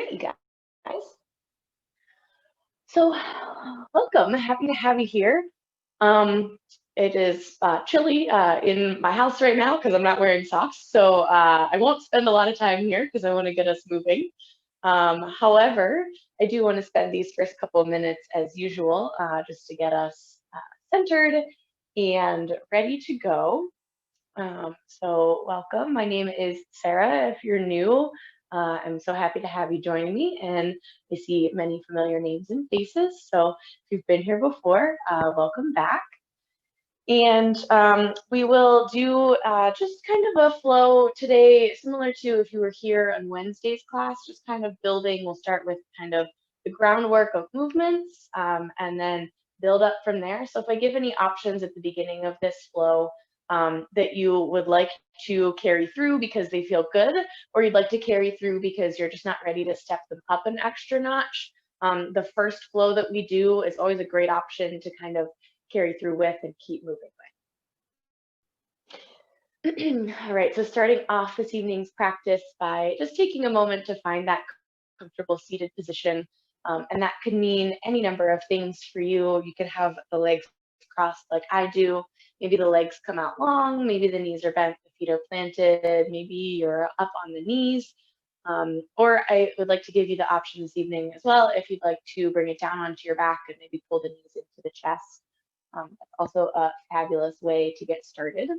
Alrighty, guys. So, welcome. Happy to have you here. Um, it is chilly in my house right now because I'm not wearing socks. So, I won't spend a lot of time here because I want to get us moving. However, I do want to spend these first couple of minutes as usual just to get us centered and ready to go. So welcome. My name is Sarah. If you're new, I'm so happy to have you join me. And I see many familiar names and faces. So if you've been here before, welcome back. And we will do just kind of a flow today, similar to if you were here on Wednesday's class, just kind of building. We'll start with kind of the groundwork of movements and then build up from there. So if I give any options at the beginning of this flow that you would like to carry through because they feel good, or you'd like to carry through because you're just not ready to step them up an extra notch, the first flow that we do is always a great option to kind of carry through with and keep moving with. All right, so starting off this evening's practice by just taking a moment to find that comfortable seated position. And that could mean any number of things for you. You could have the legs crossed like I do. Maybe the legs come out long, maybe the knees are bent, the feet are planted, maybe you're up on the knees. Or I would like to give you the option this evening as well if you'd like to bring it down onto your back and maybe pull the knees into the chest. That's also a fabulous way to get started.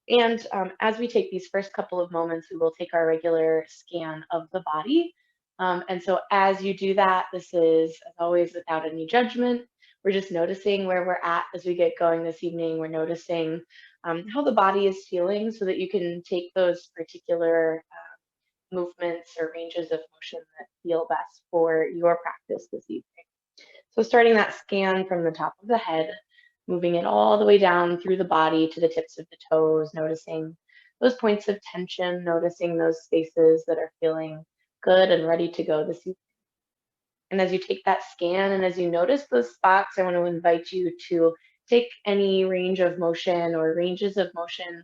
And as we take these first couple of moments, we will take our regular scan of the body. And so as you do that, this is, as always, without any judgment. We're just noticing where we're at as we get going this evening. We're noticing how the body is feeling so that you can take those particular movements or ranges of motion that feel best for your practice this evening. So starting that scan from the top of the head, moving it all the way down through the body to the tips of the toes, noticing those points of tension, noticing those spaces that are feeling good and ready to go this evening. And as you take that scan and as you notice those spots, I want to invite you to take any range of motion or ranges of motion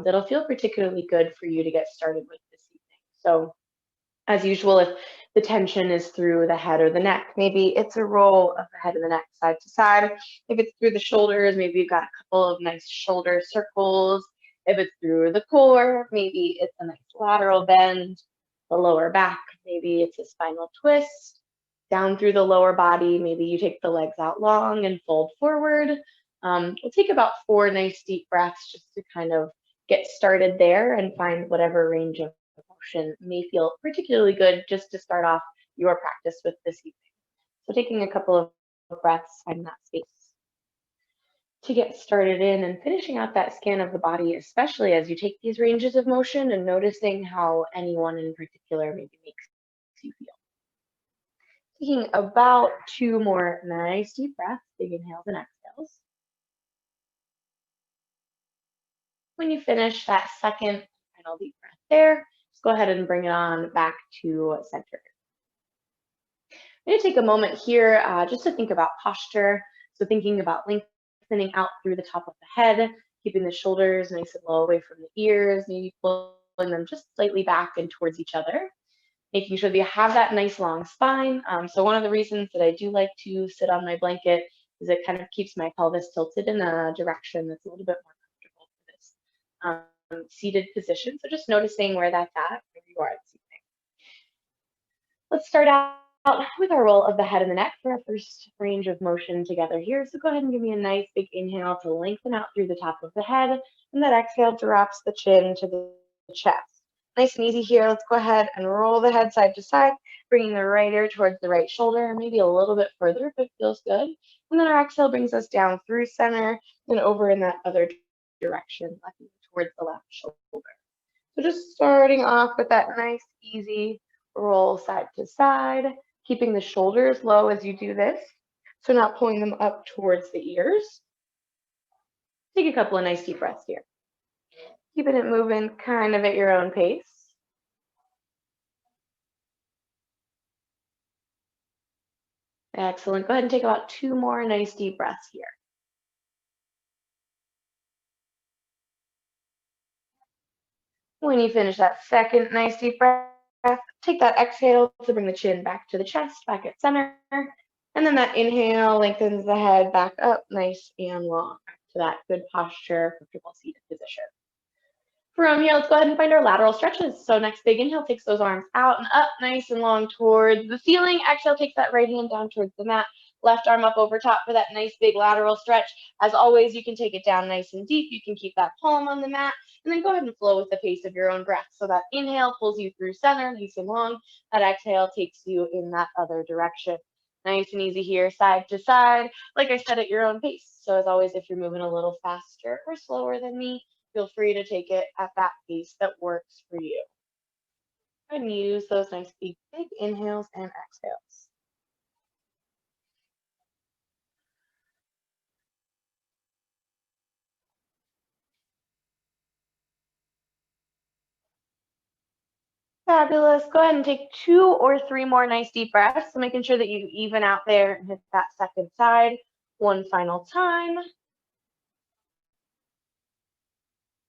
that'll feel particularly good for you to get started with this evening. So as usual, if the tension is through the head or the neck, maybe it's a roll of the head and the neck side to side. If it's through the shoulders, maybe you've got a couple of nice shoulder circles. If it's through the core, maybe it's a nice lateral bend. The lower back, maybe it's a spinal twist. Down through the lower body, maybe you take the legs out long and fold forward. We'll take about 4 nice deep breaths just to kind of get started there and find whatever range of motion may feel particularly good just to start off your practice with this evening. So taking a couple of breaths in that space to get started in and finishing out that scan of the body, especially as you take these ranges of motion and noticing how anyone in particular maybe makes you feel. Taking about 2 more nice deep breaths, big inhales and exhales. When you finish that second final deep breath there, just go ahead and bring it on back to center. I'm going to take a moment here just to think about posture. So thinking about lengthening out through the top of the head, keeping the shoulders nice and low away from the ears, maybe pulling them just slightly back and towards each other. Making sure that you have that nice long spine. So one of the reasons that I do like to sit on my blanket is it kind of keeps my pelvis tilted in a direction that's a little bit more comfortable for this seated position. So just noticing where that's at, where you are this evening. Let's start out with our roll of the head and the neck for our first range of motion together here. So go ahead and give me a nice big inhale to lengthen out through the top of the head, and that exhale drops the chin to the chest. Nice and easy here. Let's go ahead and roll the head side to side, bringing the right ear towards the right shoulder, maybe a little bit further if it feels good. And then our exhale brings us down through center and over in that other direction, towards the left shoulder. So just starting off with that nice, easy roll side to side, keeping the shoulders low as you do this. So not pulling them up towards the ears. Take a couple of nice deep breaths here. Keeping it moving kind of at your own pace. Excellent. Go ahead and take about 2 more nice deep breaths here. When you finish that second nice deep breath, Take that exhale to bring the chin back to the chest, back at center. And then that inhale lengthens the head back up, nice and long, back to that good posture, comfortable seated position. From here, let's go ahead and find our lateral stretches. So next big inhale takes those arms out and up, nice and long towards the ceiling. Exhale takes that right hand down towards the mat. Left arm up over top for that nice big lateral stretch. As always, you can take it down nice and deep. You can keep that palm on the mat and then go ahead and flow with the pace of your own breath. So that inhale pulls you through center, nice and long. That exhale takes you in that other direction. Nice and easy here, side to side. Like I said, at your own pace. So as always, if you're moving a little faster or slower than me, feel free to take it at that pace that works for you. And use those nice big inhales and exhales. Fabulous. Go ahead and take 2 or 3 more nice deep breaths. So making sure that you even out there and hit that second side one final time.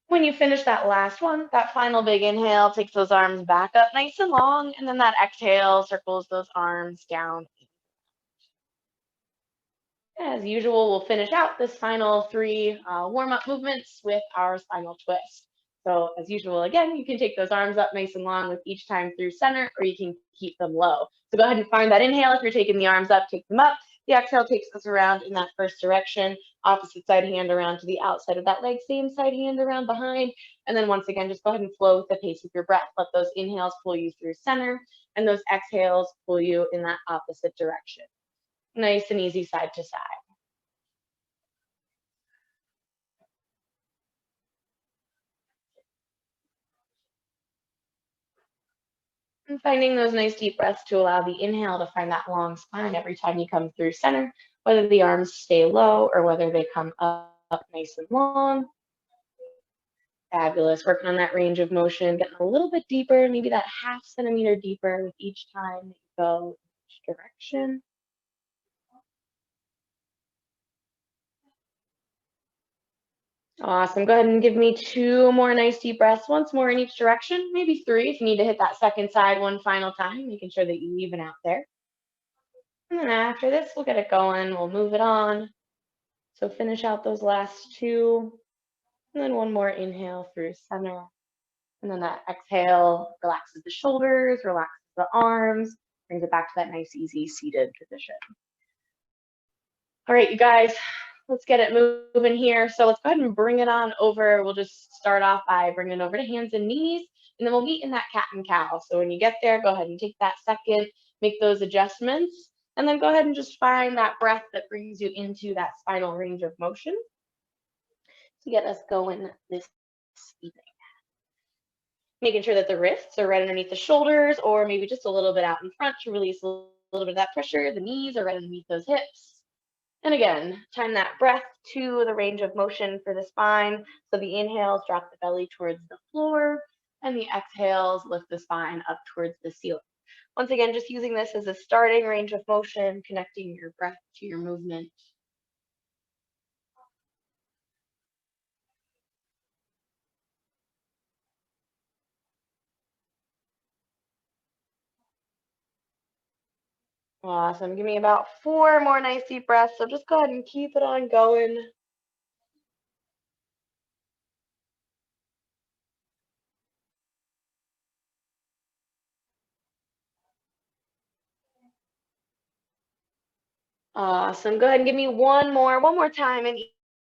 When you finish that last one, that final big inhale takes those arms back up nice and long, and then that exhale circles those arms down. As usual, we'll finish out this final 3 warm-up movements with our spinal twist. So as usual, again, you can take those arms up nice and long with each time through center, or you can keep them low. So go ahead and find that inhale. If you're taking the arms up, take them up. The exhale takes us around in that first direction, opposite side hand around to the outside of that leg, same side hand around behind. And then once again, just go ahead and flow with the pace of your breath. Let those inhales pull you through center, and those exhales pull you in that opposite direction. Nice and easy side to side. And finding those nice deep breaths to allow the inhale to find that long spine every time you come through center, whether the arms stay low or whether they come up nice and long. Fabulous. Working on that range of motion, getting a little bit deeper, maybe that half centimeter deeper with each time that you go in each direction. Awesome. Go ahead and give me 2 more nice deep breaths, once more in each direction, maybe 3 if you need to hit that second side one final time, making sure that you even out there. And then after this, we'll get it going. We'll move it on. So finish out those last 2. And then one more inhale through center. And then that exhale relaxes the shoulders, relaxes the arms, brings it back to that nice, easy seated position. All right, you guys, let's get it moving here. So let's go ahead and bring it on over. We'll just start off by bringing it over to hands and knees, and then we'll meet in that cat and cow. So when you get there, go ahead and take that second, make those adjustments, and then go ahead and just find that breath that brings you into that spinal range of motion to get us going this evening. Making sure that the wrists are right underneath the shoulders, or maybe just a little bit out in front to release a little bit of that pressure. The knees are right underneath those hips. And again, time that breath to the range of motion for the spine. So the inhales drop the belly towards the floor, and the exhales lift the spine up towards the ceiling. Once again, just using this as a starting range of motion, connecting your breath to your movement. Awesome. Give me about 4 more nice deep breaths. So just go ahead and keep it on going. Awesome. Go ahead and give me one more time in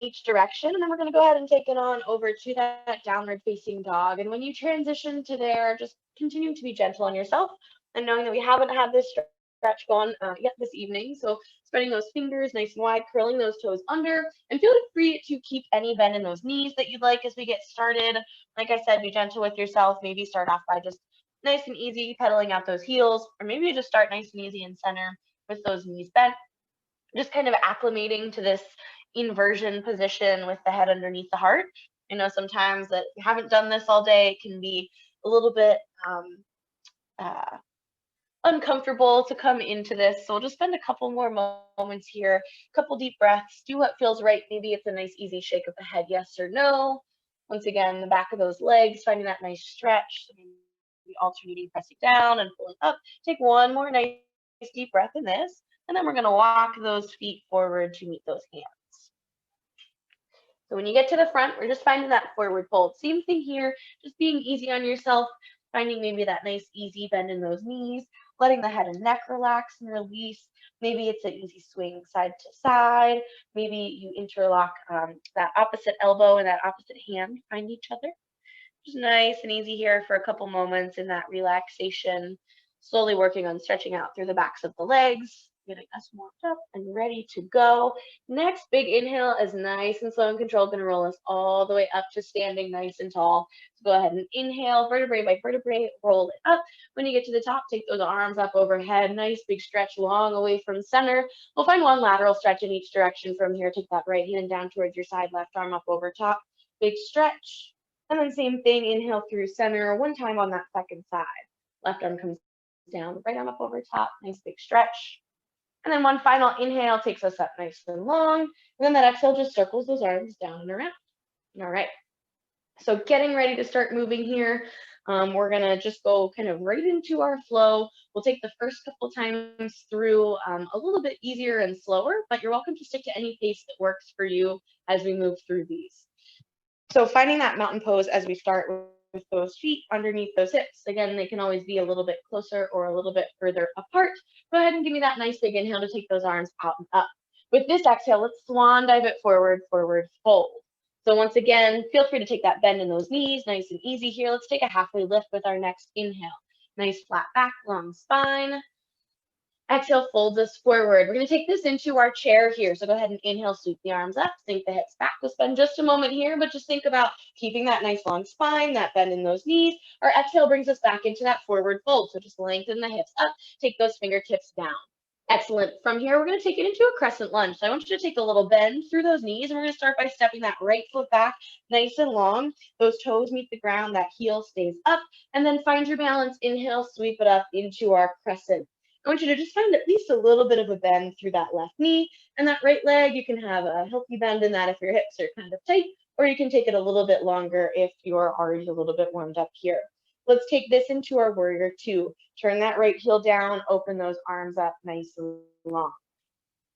each direction. And then we're going to go ahead and take it on over to that downward facing dog. And when you transition to there, just continuing to be gentle on yourself and knowing that we haven't had this stretch going yet this evening. So spreading those fingers nice and wide, curling those toes under, and feel free to keep any bend in those knees that you'd like as we get started. Like I said, be gentle with yourself. Maybe start off by just nice and easy pedaling out those heels, or maybe just start nice and easy in center with those knees bent, just kind of acclimating to this inversion position with the head underneath the heart. I know sometimes that you haven't done this all day, it can be a little bit uncomfortable to come into this. So we'll just spend a couple more moments here, a couple deep breaths, do what feels right. Maybe it's a nice easy shake of the head, yes or no. Once again, the back of those legs, finding that nice stretch. be alternating pressing down and pulling up. Take one more nice deep breath in this, and then we're going to walk those feet forward to meet those hands. So when you get to the front, we're just finding that forward fold. Same thing here, just being easy on yourself, finding maybe that nice easy bend in those knees, letting the head and neck relax and release. Maybe it's an easy swing side to side. Maybe you interlock that opposite elbow and that opposite hand find each other. Just nice and easy here for a couple moments in that relaxation, slowly working on stretching out through the backs of the legs, getting us warmed up and ready to go. Next big inhale is nice and slow and controlled, going to roll us all the way up to standing nice and tall. So go ahead and inhale, vertebrae by vertebrae, roll it up. When you get to the top, take those arms up overhead, nice big stretch long away from center. We'll find one lateral stretch in each direction from here. Take that right hand down towards your side, left arm up over top, big stretch. And then same thing, inhale through center, one time on that second side. Left arm comes down, right arm up over top, nice big stretch. And then one final inhale takes us up nice and long. And then that exhale just circles those arms down and around. All right. So getting ready to start moving here. We're gonna just go kind of right into our flow. We'll take the first couple times through a little bit easier and slower, but you're welcome to stick to any pace that works for you as we move through these. So finding that mountain pose as we start with those feet underneath those hips. Again, they can always be a little bit closer or a little bit further apart. Go ahead and give me that nice big inhale to take those arms out and up. With this exhale, let's swan dive it forward, forward fold. So once again, feel free to take that bend in those knees, nice and easy here. Let's take a halfway lift with our next inhale. Nice flat back, long spine. Exhale, folds us forward. We're going to take this into our chair here. So go ahead and inhale, sweep the arms up, sink the hips back. We'll spend just a moment here, but just think about keeping that nice long spine, that bend in those knees. Our exhale brings us back into that forward fold. So just lengthen the hips up, take those fingertips down. Excellent. From here, we're going to take it into a crescent lunge. So I want you to take a little bend through those knees, and we're going to start by stepping that right foot back nice and long. Those toes meet the ground, that heel stays up, and then find your balance. Inhale, sweep it up into our crescent. I want you to just find at least a little bit of a bend through that left knee, and that right leg, you can have a healthy bend in that if your hips are kind of tight, or you can take it a little bit longer if you're already a little bit warmed up here. Let's take this into our warrior two. Turn that right heel down, open those arms up nice and long.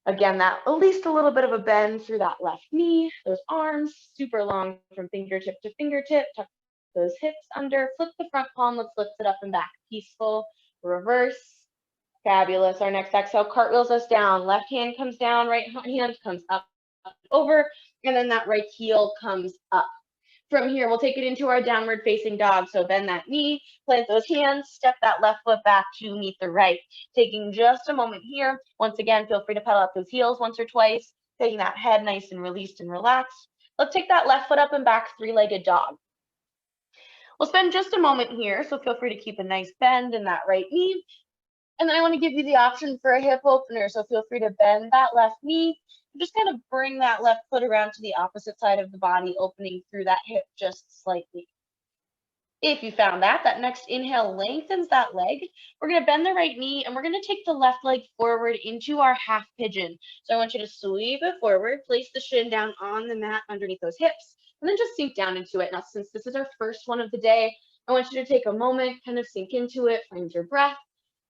Again, that at least a little bit of a bend through that left knee, those arms super long from fingertip to fingertip. Tuck those hips under, flip the front palm, let's lift it up and back. Peaceful, reverse. Fabulous. Our next exhale cartwheels us down. Left hand comes down, right hand comes up, up, over, and then that right heel comes up. From here, we'll take it into our downward facing dog. So bend that knee, plant those hands, step that left foot back to meet the right. Taking just a moment here. Once again, feel free to pedal up those heels once or twice, getting that head nice and released and relaxed. Let's take that left foot up and back, three-legged dog. We'll spend just a moment here, so feel free to keep a nice bend in that right knee. And then I want to give you the option for a hip opener. So feel free to bend that left knee. Just kind of bring that left foot around to the opposite side of the body, opening through that hip just slightly. If you found that next inhale lengthens that leg. We're going to bend the right knee and we're going to take the left leg forward into our half pigeon. So I want you to sweep it forward, place the shin down on the mat underneath those hips, and then just sink down into it. Now, since this is our first one of the day, I want you to take a moment, kind of sink into it, find your breath.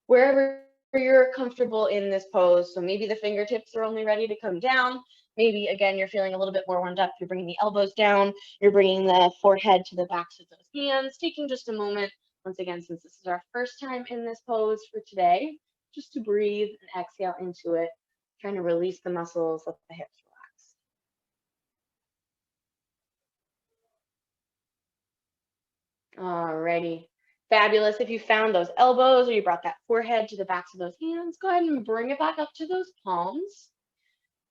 Wherever you're comfortable in this pose. So maybe the fingertips are only ready to come down. Maybe, again, you're feeling a little bit more warmed up. You're bringing the elbows down. You're bringing the forehead to the backs of those hands. Taking just a moment, once again, since this is our first time in this pose for today, just to breathe and exhale into it, trying to release the muscles, let the hips relax. Alrighty. Fabulous. If you found those elbows or you brought that forehead to the backs of those hands, go ahead and bring it back up to those palms.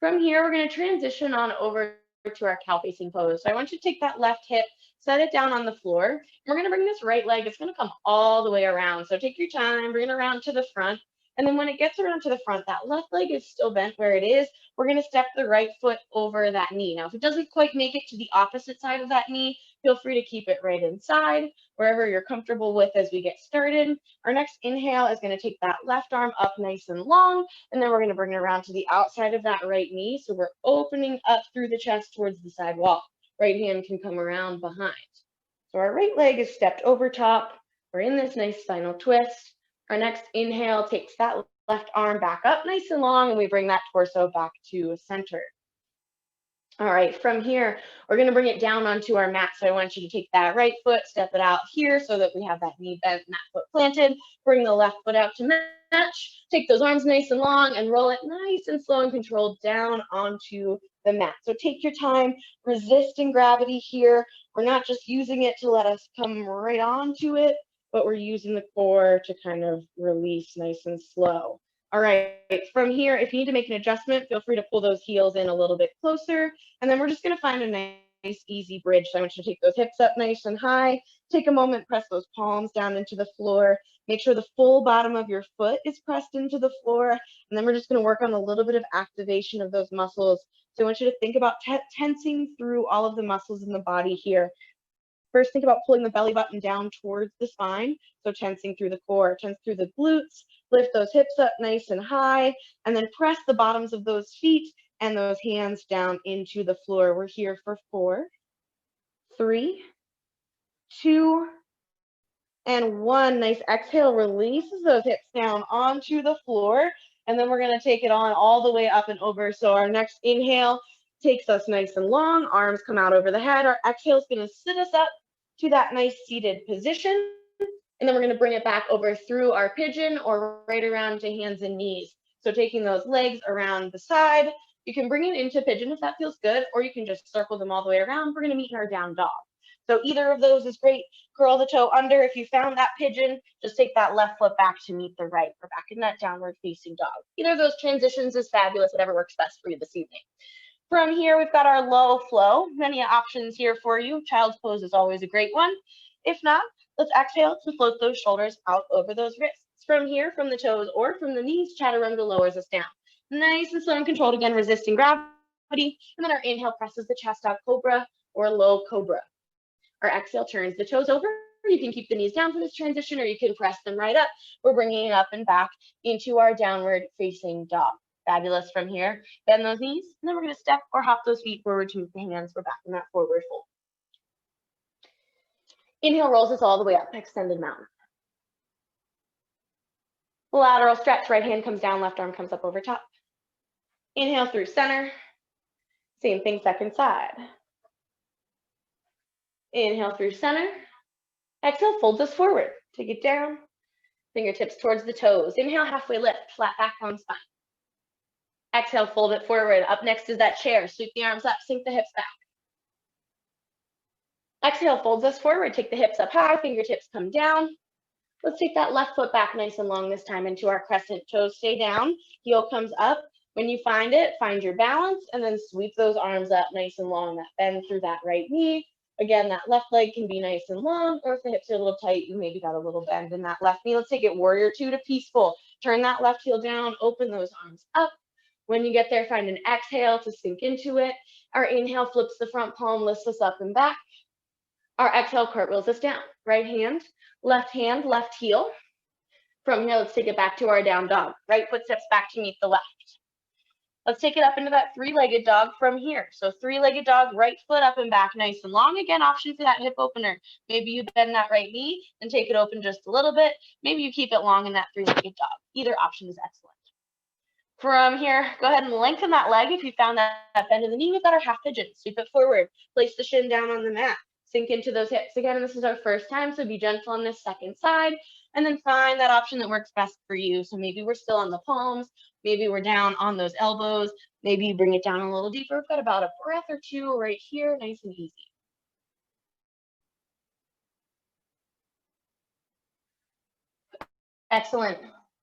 From here, we're going to transition on over to our cow facing pose. So I want you to take that left hip, set it down on the floor. We're going to bring this right leg. It's going to come all the way around. So take your time, bring it around to the front. And then when it gets around to the front, that left leg is still bent where it is. We're going to step the right foot over that knee. Now, if it doesn't quite make it to the opposite side of that knee, feel free to keep it right inside, wherever you're comfortable with as we get started. Our next inhale is going to take that left arm up nice and long, and then we're going to bring it around to the outside of that right knee. So we're opening up through the chest towards the side wall. Right hand can come around behind. So our right leg is stepped over top. We're in this nice spinal twist. Our next inhale takes that left arm back up nice and long, and we bring that torso back to center. All right, from here, we're gonna bring it down onto our mat. So I want you to take that right foot, step it out here so that we have that knee bent and that foot planted. Bring the left foot out to match. Take those arms nice and long and roll it nice and slow and controlled down onto the mat. So take your time, resisting gravity here. We're not just using it to let us come right onto it, but we're using the core to kind of release nice and slow. All right, from here, if you need to make an adjustment, feel free to pull those heels in a little bit closer. And then we're just gonna find a nice, easy bridge. So I want you to take those hips up nice and high. Take a moment, press those palms down into the floor. Make sure the full bottom of your foot is pressed into the floor. And then we're just gonna work on a little bit of activation of those muscles. So I want you to think about tensing through all of the muscles in the body here. First, think about pulling the belly button down towards the spine. So tensing through the core, tense through the glutes, lift those hips up nice and high, and then press the bottoms of those feet and those hands down into the floor. We're here for 4, 3, 2, and 1. Nice exhale, releases those hips down onto the floor. And then we're gonna take it on all the way up and over. So our next inhale takes us nice and long, arms come out over the head. Our exhale is gonna sit us up to that nice seated position. And then we're gonna bring it back over through our pigeon or right around to hands and knees. So taking those legs around the side, you can bring it into pigeon if that feels good, or you can just circle them all the way around. We're gonna meet in our down dog. So either of those is great. Curl the toe under. If you found that pigeon, just take that left foot back to meet the right. We're back in that downward facing dog. Either of those transitions is fabulous, whatever works best for you this evening. From here, we've got our low flow. Many options here for you. Child's pose is always a great one. If not, let's exhale to float those shoulders out over those wrists. From here, from the toes or from the knees, chaturanga lowers us down. Nice and slow and controlled, again, resisting gravity. And then our inhale presses the chest out, cobra or low cobra. Our exhale turns the toes over. You can keep the knees down for this transition, or you can press them right up. We're bringing it up and back into our downward facing dog. Fabulous. From here, bend those knees, and then we're going to step or hop those feet forward to meet the hands. We're back in that forward fold. Inhale rolls us all the way up, extended mountain. Lateral stretch, right hand comes down, left arm comes up over top. Inhale through center. Same thing, second side. Inhale through center. Exhale, folds us forward. Take it down. Fingertips towards the toes. Inhale, halfway lift, flat back, long spine. Exhale, fold it forward. Up next is that chair. Sweep the arms up, sink the hips back. Exhale, folds us forward. Take the hips up high, fingertips come down. Let's take that left foot back nice and long this time into our crescent. Toes stay down, heel comes up. When you find it, find your balance, and then sweep those arms up nice and long. That bend through that right knee. Again, that left leg can be nice and long, or if the hips are a little tight, you maybe got a little bend in that left knee. Let's take it warrior 2 to peaceful. Turn that left heel down, open those arms up. When you get there, find an exhale to sink into it. Our inhale flips the front palm, lifts us up and back. Our exhale cartwheels us down. Right hand, left heel. From here, let's take it back to our down dog. Right foot steps back to meet the left. Let's take it up into that 3-legged dog from here. So 3-legged dog, right foot up and back, nice and long. Again, option for that hip opener. Maybe you bend that right knee and take it open just a little bit. Maybe you keep it long in that 3-legged dog. Either option is excellent. From here, go ahead and lengthen that leg. If you found that bend in the knee, we've got our half pigeon. Sweep it forward. Place the shin down on the mat. Sink into those hips. Again, and this is our first time, so be gentle on this second side. And then find that option that works best for you. So maybe we're still on the palms. Maybe we're down on those elbows. Maybe you bring it down a little deeper. We've got about a breath or two right here, nice and easy. Excellent.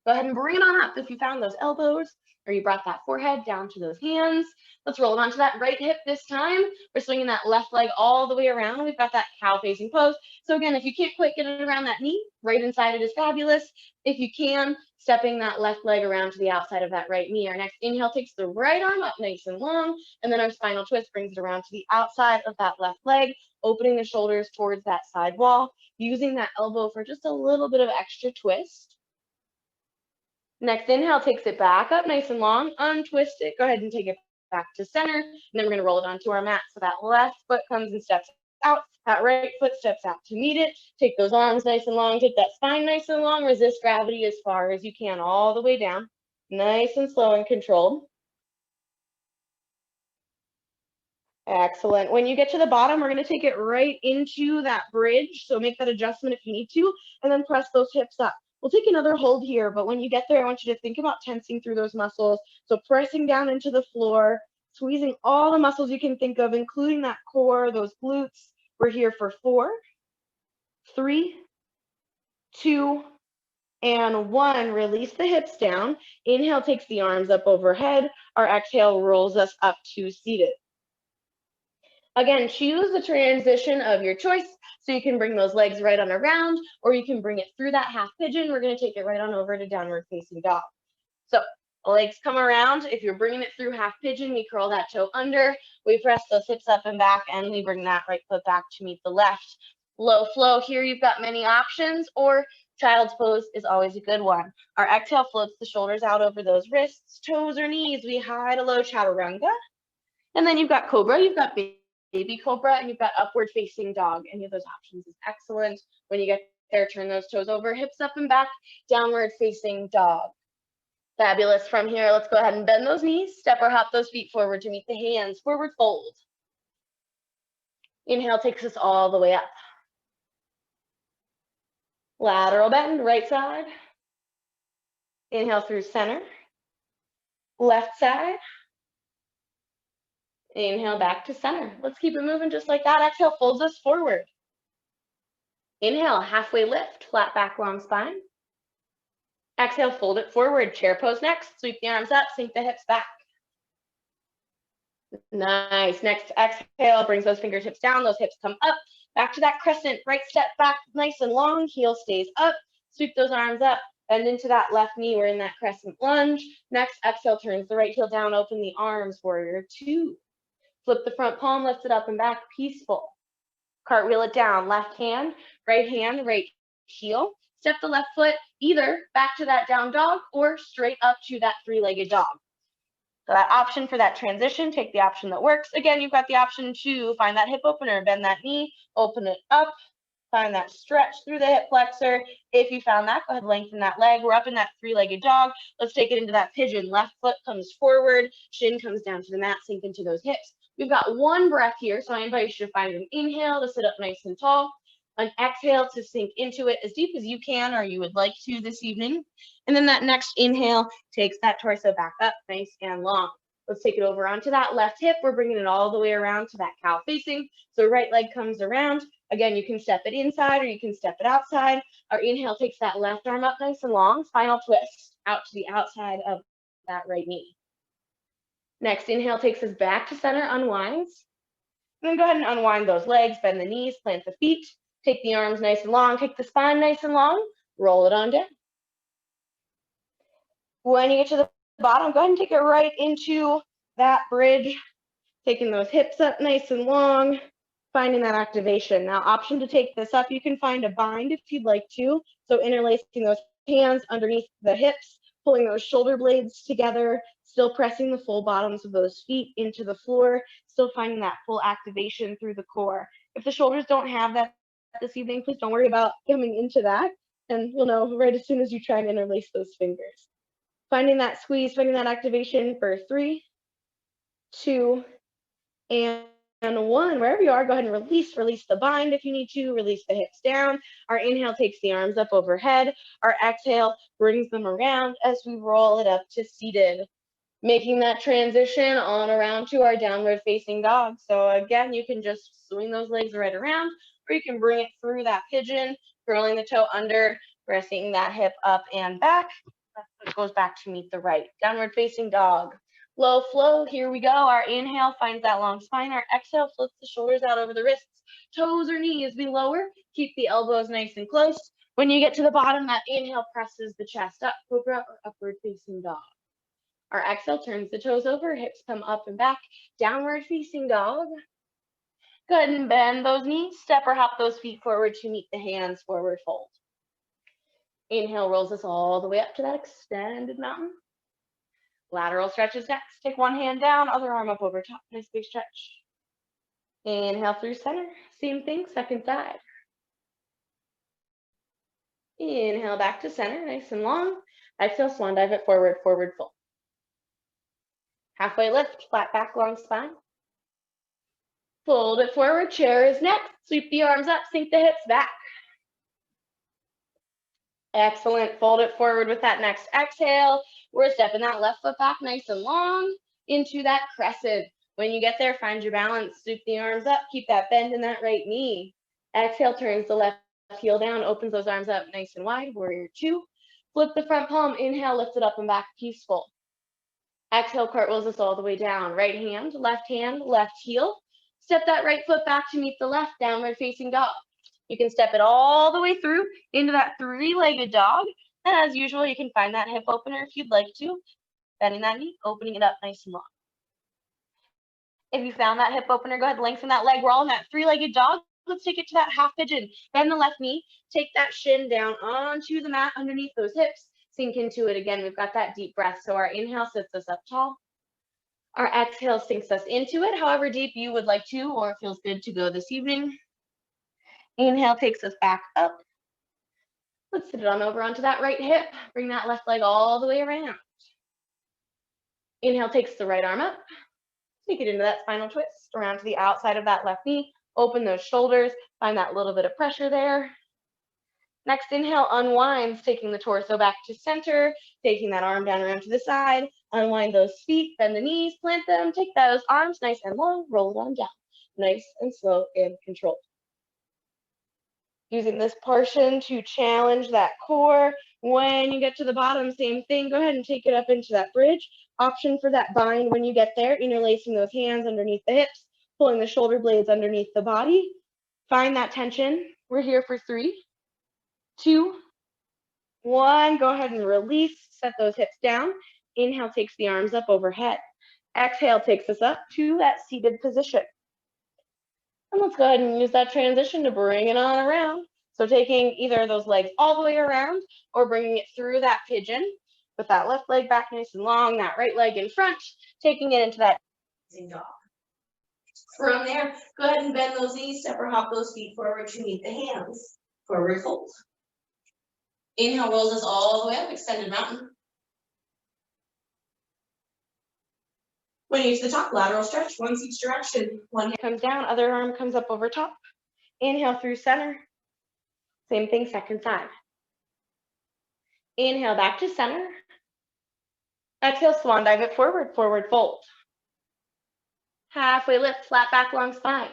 Go ahead and bring it on up if you found those elbows or you brought that forehead down to those hands. Let's roll it onto that right hip this time. We're swinging that left leg all the way around. We've got that cow facing pose. So again, if you can't quite get it around that knee, right inside it is fabulous. If you can, stepping that left leg around to the outside of that right knee. Our next inhale takes the right arm up nice and long, and then our spinal twist brings it around to the outside of that left leg, opening the shoulders towards that side wall, using that elbow for just a little bit of extra twist. Next inhale takes it back up nice and long, untwist it, go ahead and take it back to center, and then we're gonna roll it onto our mat. So that left foot comes and steps out, that right foot steps out to meet it. Take those arms nice and long, take that spine nice and long, resist gravity as far as you can all the way down. Nice and slow and controlled. Excellent. When you get to the bottom, we're going to take it right into that bridge. So make that adjustment if you need to, and then press those hips up. We'll take another hold here, but when you get there, I want you to think about tensing through those muscles. So pressing down into the floor, squeezing all the muscles you can think of, including that core, those glutes. We're here for 4, 3, 2, and 1. Release the hips down. Inhale takes the arms up overhead. Our exhale rolls us up to seated. Again, choose the transition of your choice. So you can bring those legs right on around, or you can bring it through that half pigeon. We're going to take it right on over to downward facing dog. So legs come around. If you're bringing it through half pigeon, we curl that toe under. We press those hips up and back, and we bring that right foot back to meet the left. Low flow here, you've got many options, or child's pose is always a good one. Our exhale floats the shoulders out over those wrists, toes or knees. We hide a low chaturanga. And then you've got cobra, you've got baby cobra, and you've got upward facing dog. Any of those options is excellent. When you get there, turn those toes over, hips up and back, downward facing dog. Fabulous. From here, let's go ahead and bend those knees, step or hop those feet forward to meet the hands, forward fold. Inhale takes us all the way up. Lateral bend, right side. Inhale through center. Left side. Inhale back to center. Let's keep it moving just like that. Exhale folds us forward. Inhale, halfway lift, flat back, long spine. Exhale, fold it forward, chair pose next. Sweep the arms up, sink the hips back. Nice. Next exhale brings those fingertips down, those hips come up. Back to that crescent, right step back, nice and long, heel stays up. Sweep those arms up, bend into that left knee. We're in that crescent lunge. Next exhale turns the right heel down, open the arms, warrior 2. Flip the front palm, lift it up and back, peaceful. Cartwheel it down, left hand, right heel. Step the left foot either back to that down dog or straight up to that 3-legged dog. So that option for that transition, take the option that works. Again, you've got the option to find that hip opener, bend that knee, open it up, find that stretch through the hip flexor. If you found that, go ahead, lengthen that leg. We're up in that 3-legged dog. Let's take it into that pigeon. Left foot comes forward, shin comes down to the mat, sink into those hips. We've got 1 breath here, so I invite you to find an inhale to sit up nice and tall, an exhale to sink into it as deep as you can or you would like to this evening. And then that next inhale takes that torso back up nice and long. Let's take it over onto that left hip. We're bringing it all the way around to that cow facing. So right leg comes around. Again, you can step it inside or you can step it outside. Our inhale takes that left arm up nice and long. Final twist out to the outside of that right knee. Next inhale takes us back to center, unwinds. And then go ahead and unwind those legs, bend the knees, plant the feet. Take the arms nice and long, take the spine nice and long, roll it on down. When you get to the bottom, go ahead and take it right into that bridge, taking those hips up nice and long, finding that activation. Now, option to take this up, you can find a bind if you'd like to. So interlacing those hands underneath the hips, pulling those shoulder blades together, still pressing the full bottoms of those feet into the floor, still finding that full activation through the core. If the shoulders don't have that this evening, please don't worry about coming into that, and you'll know right as soon as you try and interlace those fingers. Finding that squeeze, finding that activation for 3, 2, and 1. Wherever you are, go ahead and release the bind if you need to, release the hips down. Our inhale takes the arms up overhead. Our exhale brings them around as we roll it up to seated, making that transition on around to our downward facing dog. So again, you can just swing those legs right around, or you can bring it through that pigeon, curling the toe under, pressing that hip up and back. It goes back to meet the right. Downward facing dog. Low flow, here we go. Our inhale finds that long spine. Our exhale flips the shoulders out over the wrists. Toes or knees be lower. Keep the elbows nice and close. When you get to the bottom, that inhale presses the chest up, cobra or upward facing dog. Our exhale turns the toes over, hips come up and back, downward facing dog. Go ahead and bend those knees, step or hop those feet forward to meet the hands, forward fold. Inhale rolls us all the way up to that extended mountain. Lateral stretches next. Take one hand down, other arm up over top. Nice big stretch. Inhale through center. Same thing, second side. Inhale back to center, nice and long. Exhale, swan dive it forward, forward fold. Halfway lift, flat back, long spine. Fold it forward, chair is next. Sweep the arms up, sink the hips back. Excellent, fold it forward with that next exhale. We're stepping that left foot back nice and long into that crescent. When you get there, find your balance, sweep the arms up, keep that bend in that right knee. Exhale, turns the left heel down, opens those arms up nice and wide, warrior two. Flip the front palm, inhale, lift it up and back, peaceful. Exhale, cartwheels us all the way down. Right hand, left heel. Step that right foot back to meet the left, downward facing dog. You can step it all the way through into that three-legged dog. And as usual, you can find that hip opener if you'd like to. Bending that knee, opening it up nice and long. If you found that hip opener, go ahead and lengthen that leg. We're all in that three-legged dog. Let's take it to that half pigeon. Bend the left knee, take that shin down onto the mat underneath those hips. Sink into it again. We've got that deep breath. So our inhale sits us up tall. Our exhale sinks us into it, however deep you would like to or feels good to go this evening. Inhale takes us back up. Let's sit it on over onto that right hip. Bring that left leg all the way around. Inhale takes the right arm up. Take it into that spinal twist, around to the outside of that left knee. Open those shoulders, find that little bit of pressure there. Next inhale, unwinds, taking the torso back to center, taking that arm down around to the side. Unwind those feet, bend the knees, plant them, take those arms nice and long, roll it on down. Nice and slow and controlled. Using this portion to challenge that core. When you get to the bottom, same thing. Go ahead and take it up into that bridge. Option for that bind when you get there, interlacing those hands underneath the hips, pulling the shoulder blades underneath the body. Find that tension. We're here for 3, 2, 1. Go ahead and release. Set those hips down. Inhale takes the arms up overhead. Exhale takes us up to that seated position. And let's go ahead and use that transition to bring it on around. So taking either of those legs all the way around or bringing it through that pigeon with that left leg back nice and long, that right leg in front, taking it into that dog. From there, go ahead and bend those knees, step or hop those feet forward to meet the hands. Forward fold. Inhale rolls us all the way up, extended mountain. When you get to the top, lateral stretch, once each direction. One hand comes down, other arm comes up over top. Inhale through center. Same thing, second side. Inhale back to center. Exhale, swan dive it forward, forward fold. Halfway lift, flat back, long spine.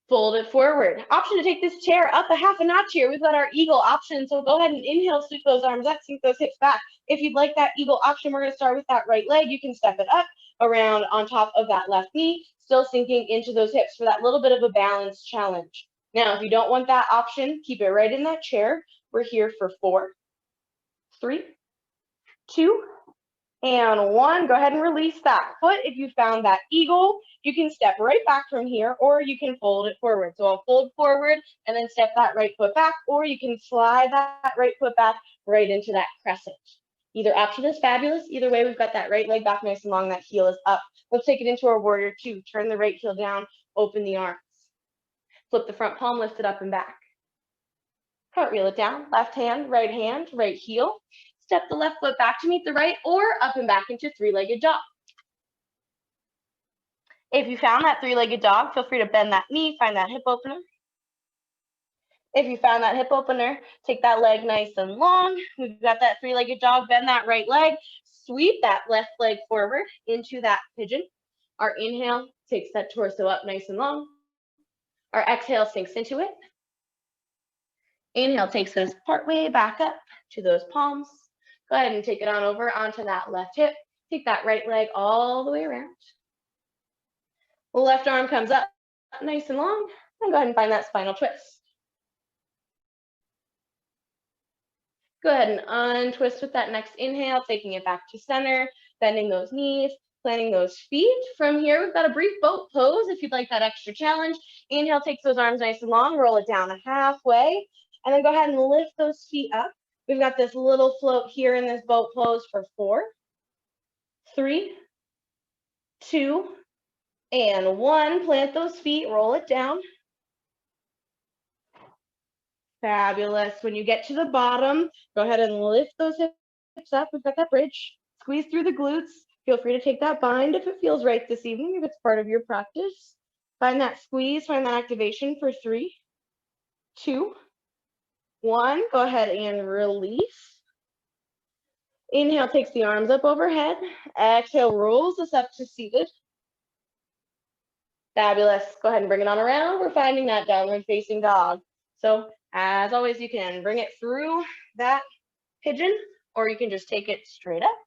Fold it forward. Option to take this chair up a half a notch here. We've got our eagle option. So go ahead and inhale, sweep those arms up, sink those hips back. If you'd like that eagle option, we're going to start with that right leg. You can step it up around on top of that left knee, still sinking into those hips for that little bit of a balance challenge. Now, if you don't want that option, keep it right in that chair. We're here for 4, 3, 2, and 1. Go ahead and release that foot. If you found that eagle, you can step right back from here, or you can fold it forward. So I'll fold forward and then step that right foot back, or you can slide that right foot back right into that crescent. Either option is fabulous. Either way, we've got that right leg back nice and long, that heel is up. Let's take it into our warrior two. Turn the right heel down, open the arms. Flip the front palm, lift it up and back. Cartwheel it down, left hand, right heel. Step the left foot back to meet the right, or up and back into three-legged dog. If you found that three-legged dog, feel free to bend that knee, find that hip opener. If you found that hip opener, take that leg nice and long. We've got that three-legged dog, bend that right leg, sweep that left leg forward into that pigeon. Our inhale takes that torso up nice and long. Our exhale sinks into it. Inhale takes us partway back up to those palms. Go ahead and take it on over onto that left hip. Take that right leg all the way around. The left arm comes up nice and long. And go ahead and find that spinal twist. Go ahead and untwist with that next inhale, taking it back to center, bending those knees, planting those feet. From here, we've got a brief boat pose if you'd like that extra challenge. Inhale takes those arms nice and long, roll it down halfway, and then go ahead and lift those feet up. We've got this little float here in this boat pose for 4, 3, 2, And 1, plant those feet, roll it down. Fabulous. When you get to the bottom, go ahead and lift those hips up. We've got that bridge. Squeeze through the glutes. Feel free to take that bind if it feels right this evening, if it's part of your practice. Find that squeeze, find that activation for 3, 2, 1. Go ahead and release. Inhale, takes the arms up overhead. Exhale, rolls us up to seated. Fabulous. Go ahead and bring it on around. We're finding that downward facing dog. So as always, you can bring it through that pigeon, or you can just take it straight up.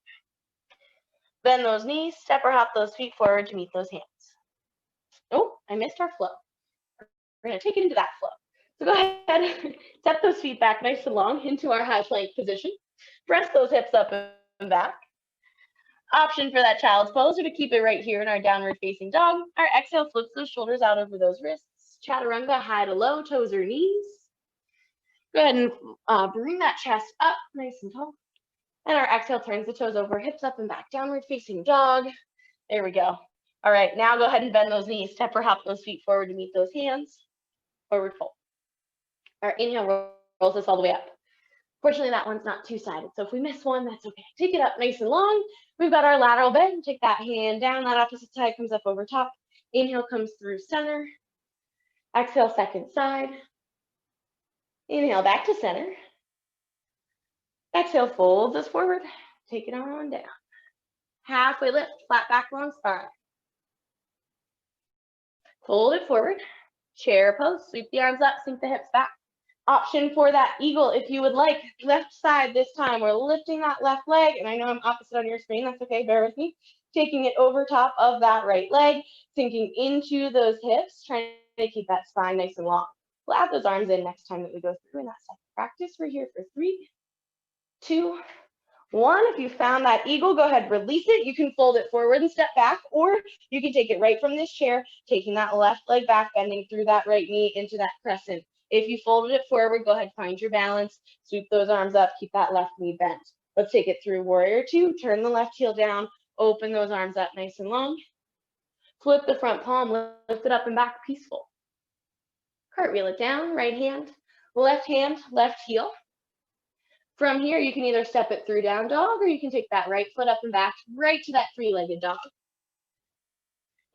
Bend those knees, step or hop those feet forward to meet those hands. Oh, I missed our flow. We're gonna take it into that flow. So go ahead, step those feet back nice and long into our high plank position. Press those hips up and back. Option for that child's pose, or to keep it right here in our downward facing dog. Our exhale flips those shoulders out over those wrists. Chaturanga, high to low, toes or knees. Go ahead and bring that chest up nice and tall. And our exhale turns the toes over, hips up and back, downward facing dog. There we go. All right, now go ahead and bend those knees, step or hop those feet forward to meet those hands. Forward fold. Our inhale rolls us all the way up. Fortunately, that one's not two-sided, so if we miss one, that's okay. Take it up nice and long. We've got our lateral bend. Take that hand down, that opposite side comes up over top. Inhale comes through center. Exhale, second side. Inhale, back to center. Exhale, folds us forward. Take it on down. Halfway lift, flat back, long spine. Fold it forward. Chair pose, sweep the arms up, sink the hips back. Option for that eagle, if you would like, left side this time. We're lifting that left leg, and I know I'm opposite on your screen, that's okay, bear with me. Taking it over top of that right leg, sinking into those hips, trying to keep that spine nice and long. We'll add those arms in next time that we go through in that second practice. We're here for 3, 2, 1. If you found that eagle, go ahead, release it. You can fold it forward and step back, or you can take it right from this chair, taking that left leg back, bending through that right knee into that crescent. If you folded it forward, go ahead, find your balance, sweep those arms up, keep that left knee bent. Let's take it through warrior 2, turn the left heel down, open those arms up nice and long. Flip the front palm, lift it up and back, peaceful. Cartwheel it down, right hand, left heel. From here, you can either step it through down dog, or you can take that right foot up and back right to that 3-legged dog.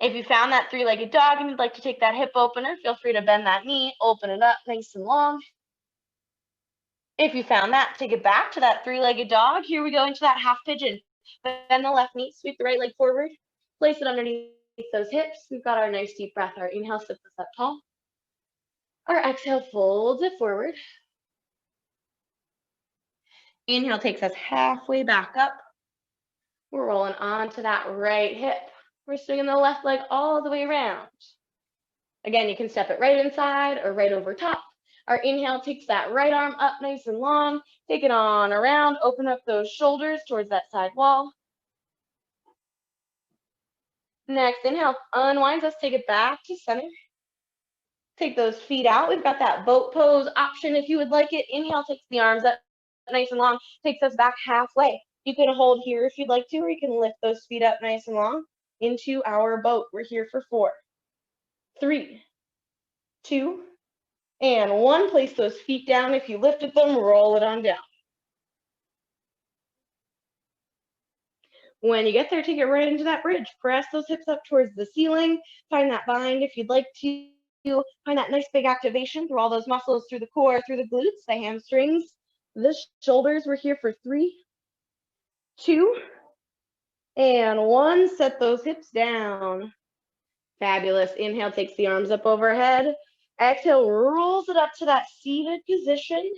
If you found that 3-legged dog and you'd like to take that hip opener, feel free to bend that knee, open it up nice and long. If you found that, take it back to that 3-legged dog. Here we go into that half pigeon. Bend the left knee, sweep the right leg forward, place it underneath those hips. We've got our nice deep breath. Our inhale sits us up tall. Our exhale folds it forward. Inhale takes us halfway back up. We're rolling onto that right hip. We're swinging the left leg all the way around. Again, you can step it right inside or right over top. Our inhale takes that right arm up nice and long. Take it on around. Open up those shoulders towards that side wall. Next inhale unwinds us. Take it back to center. Take those feet out. We've got that boat pose option if you would like it. Inhale takes the arms up nice and long. Takes us back halfway. You can hold here if you'd like to, or you can lift those feet up nice and long into our boat. We're here for 4, 3, 2, and 1. Place those feet down. If you lifted them, roll it on down. When you get there, take it right into that bridge. Press those hips up towards the ceiling. Find that bind if you'd like to. Find that nice big activation through all those muscles, through the core, through the glutes, the hamstrings, the shoulders. We're here for 3, 2, and 1. Set those hips down. Fabulous. Inhale takes the arms up overhead. Exhale rolls it up to that seated position.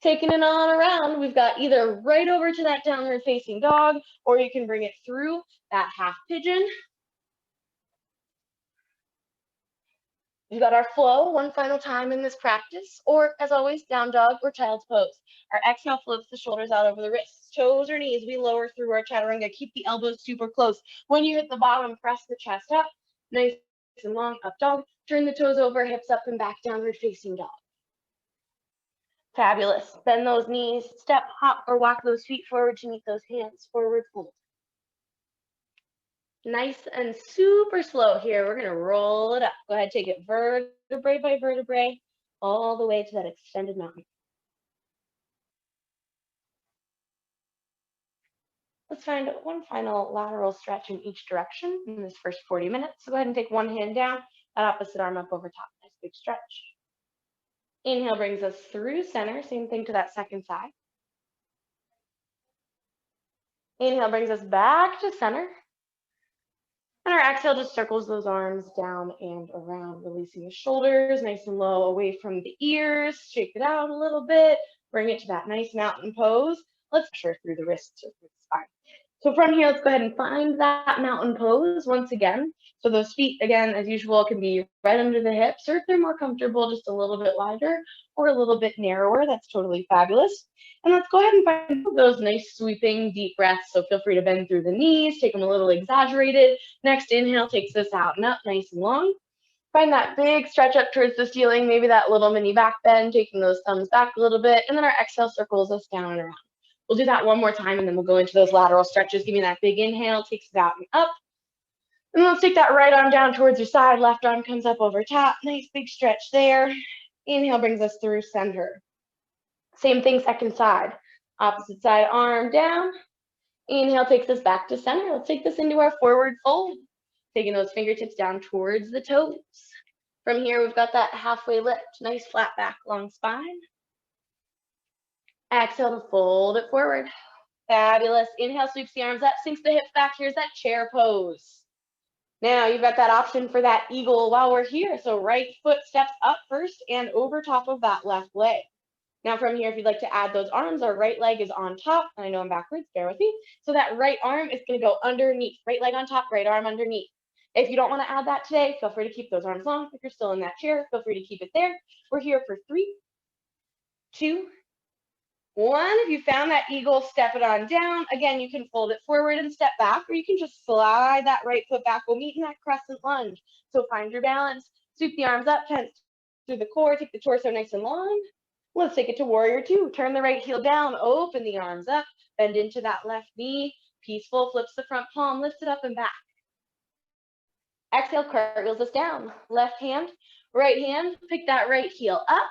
Taking it on around, we've got either right over to that downward facing dog, or you can bring it through that half pigeon. We've got our flow one final time in this practice, or as always, down dog or child's pose. Our exhale flips the shoulders out over the wrists. Toes or knees, we lower through our chaturanga. Keep the elbows super close. When you hit the bottom, press the chest up. Nice and long, up dog. Turn the toes over, hips up and back, downward facing dog. Fabulous. Bend those knees, step, hop, or walk those feet forward to meet those hands. Forward fold. Nice and super slow here. We're gonna roll it up. Go ahead, take it vertebrae by vertebrae all the way to that extended mountain. Let's find one final lateral stretch in each direction in this first 40 minutes. So go ahead and take one hand down, that opposite arm up over top. Nice big stretch. Inhale brings us through center. Same thing to that second side. Inhale brings us back to center. And our exhale just circles those arms down and around, releasing the shoulders nice and low away from the ears. Shake it out a little bit. Bring it to that nice mountain pose. Let's pressure through the wrists or through the spine. So from here, let's go ahead and find that mountain pose once again. So those feet, again, as usual, can be right under the hips, or if they're more comfortable, just a little bit wider or a little bit narrower. That's totally fabulous. And let's go ahead and find those nice sweeping deep breaths. So feel free to bend through the knees, take them a little exaggerated. Next inhale takes us out and up, nice and long. Find that big stretch up towards the ceiling, maybe that little mini back bend, taking those thumbs back a little bit. And then our exhale circles us down and around. We'll do that one more time, and then we'll go into those lateral stretches. Give me that big inhale, takes it out and up. And let's take that right arm down towards your side. Left arm comes up over top. Nice big stretch there. Inhale brings us through center. Same thing, second side. Opposite side, arm down. Inhale takes us back to center. Let's take this into our forward fold. Taking those fingertips down towards the toes. From here, we've got that halfway lift. Nice flat back, long spine. Exhale to fold it forward. Fabulous. Inhale, sweeps the arms up, sinks the hips back. Here's that chair pose. Now you've got that option for that eagle while we're here. So right foot steps up first and over top of that left leg. Now from here, if you'd like to add those arms, our right leg is on top. I know I'm backwards, bear with me. So that right arm is gonna go underneath. Right leg on top, right arm underneath. If you don't wanna add that today, feel free to keep those arms long. If you're still in that chair, feel free to keep it there. We're here for 3, 2, 1. If you found that eagle, step it on down. Again, you can fold it forward and step back, or you can just slide that right foot back. We'll meet in that crescent lunge. So find your balance, sweep the arms up, tense through the core, take the torso nice and long. Let's take it to warrior 2. Turn the right heel down, open the arms up, bend into that left knee. Peaceful, flips the front palm, lifts it up and back. Exhale, cartwheels us down. Left hand, right hand, pick that right heel up.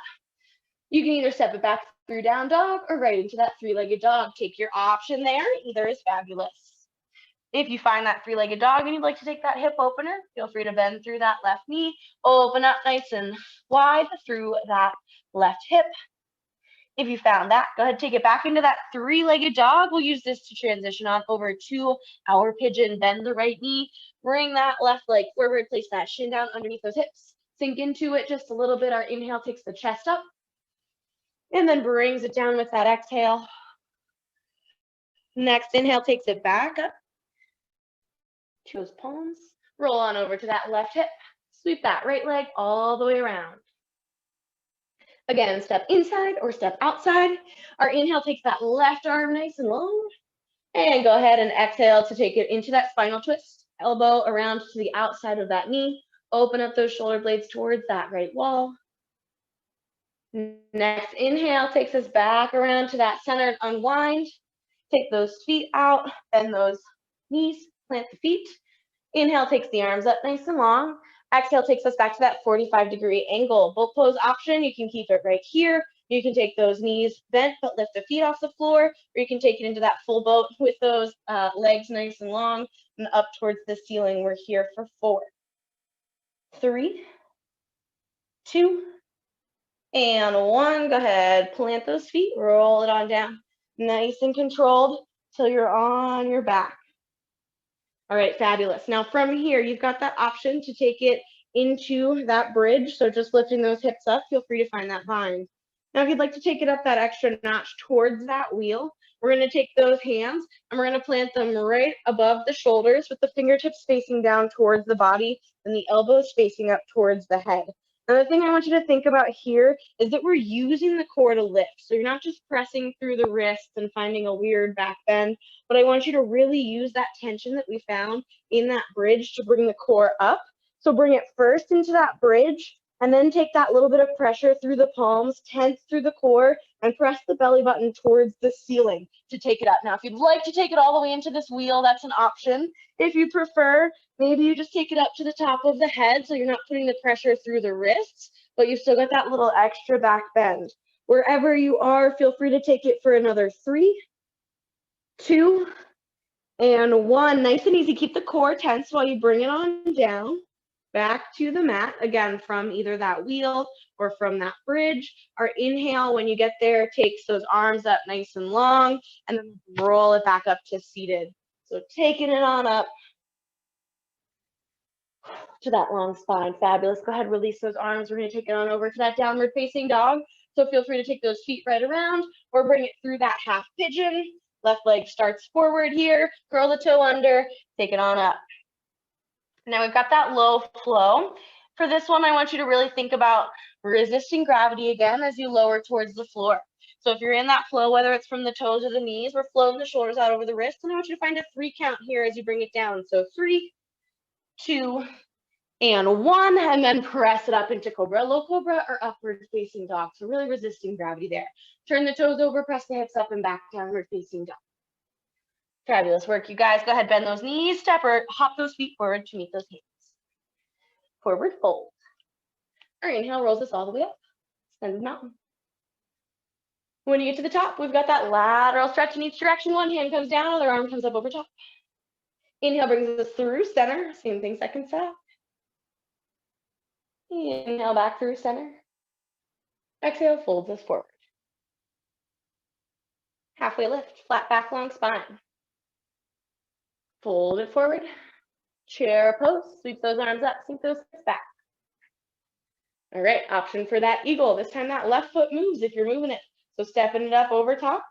You can either step it back through down dog or right into that 3-legged dog. Take your option there. Either is fabulous. If you find that 3-legged dog and you'd like to take that hip opener, feel free to bend through that left knee. Open up nice and wide through that left hip. If you found that, go ahead, take it back into that 3-legged dog. We'll use this to transition on over to our pigeon. Bend the right knee, bring that left leg forward, place that shin down underneath those hips. Sink into it just a little bit. Our inhale takes the chest up and then brings it down with that exhale. Next inhale takes it back up to those palms. Roll on over to that left hip. Sweep that right leg all the way around. Again, step inside or step outside. Our inhale takes that left arm nice and long. And go ahead and exhale to take it into that spinal twist. Elbow around to the outside of that knee. Open up those shoulder blades towards that right wall. Next inhale takes us back around to that center and unwind. Take those feet out, bend those knees, plant the feet. Inhale takes the arms up nice and long. Exhale takes us back to that 45-degree angle. Both pose option, you can keep it right here. You can take those knees bent, but lift the feet off the floor, or you can take it into that full boat with those legs nice and long and up towards the ceiling. We're here for 4, 3, 2, and 1. Go ahead, plant those feet, roll it on down. Nice and controlled till you're on your back. All right, fabulous. Now from here, you've got that option to take it into that bridge. So just lifting those hips up, feel free to find that bind. Now, if you'd like to take it up that extra notch towards that wheel, we're gonna take those hands and we're gonna plant them right above the shoulders with the fingertips facing down towards the body and the elbows facing up towards the head. Now, the thing I want you to think about here is that we're using the core to lift. So you're not just pressing through the wrists and finding a weird back bend, but I want you to really use that tension that we found in that bridge to bring the core up. So bring it first into that bridge, And then take that little bit of pressure through the palms, tense through the core, and press the belly button towards the ceiling to take it up. Now, if you'd like to take it all the way into this wheel, that's an option. If you prefer, maybe you just take it up to the top of the head so you're not putting the pressure through the wrists, but you've still got that little extra back bend. Wherever you are, feel free to take it for another 3, 2, and 1. Nice and easy. Keep the core tense while you bring it on down. Back to the mat, again, from either that wheel or from that bridge. Our inhale, when you get there, takes those arms up nice and long, and then roll it back up to seated. So taking it on up to that long spine. Fabulous. Go ahead, release those arms. We're going to take it on over to that downward facing dog. So feel free to take those feet right around or bring it through that half pigeon. Left leg starts forward here. Curl the toe under. Take it on up. Now we've got that low flow. For this one, I want you to really think about resisting gravity again as you lower towards the floor. So if you're in that flow, whether it's from the toes or the knees, we're flowing the shoulders out over the wrists, and I want you to find a 3 count here as you bring it down. So 3, 2, and 1, and then press it up into cobra. Low cobra or upward facing dog. So really resisting gravity there. Turn the toes over, press the hips up and back, downward facing dog. Fabulous work, you guys. Go ahead, bend those knees, step or hop those feet forward to meet those hands. Forward fold. Our inhale rolls us all the way up. Extended mountain. When you get to the top, we've got that lateral stretch in each direction. One hand comes down, other arm comes up over top. Inhale brings us through center. Same thing, second set. Inhale back through center. Exhale, folds us forward. Halfway lift, flat back, long spine. Fold it forward. Chair pose, sweep those arms up, sink those hips back. All right, option for that eagle. This time that left foot moves if you're moving it. So stepping it up over top,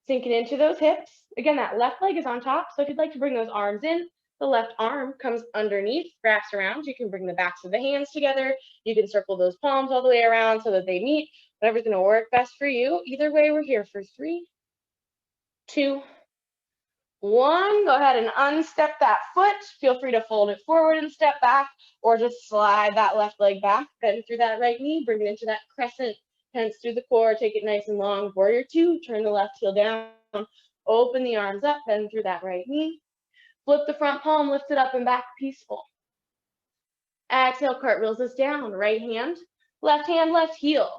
sinking into those hips. Again, that left leg is on top. So if you'd like to bring those arms in, the left arm comes underneath, wraps around. You can bring the backs of the hands together. You can circle those palms all the way around so that they meet. Whatever's gonna work best for you. Either way, we're here for 3, 2, 1. Go ahead and unstep that foot. Feel free to fold it forward and step back, or just slide that left leg back, bend through that right knee, bring it into that crescent, tense through the core, take it nice and long. Warrior 2, turn the left heel down, open the arms up, bend through that right knee. Flip the front palm, lift it up and back, peaceful. Exhale, cartwheels us down, right hand, left heel.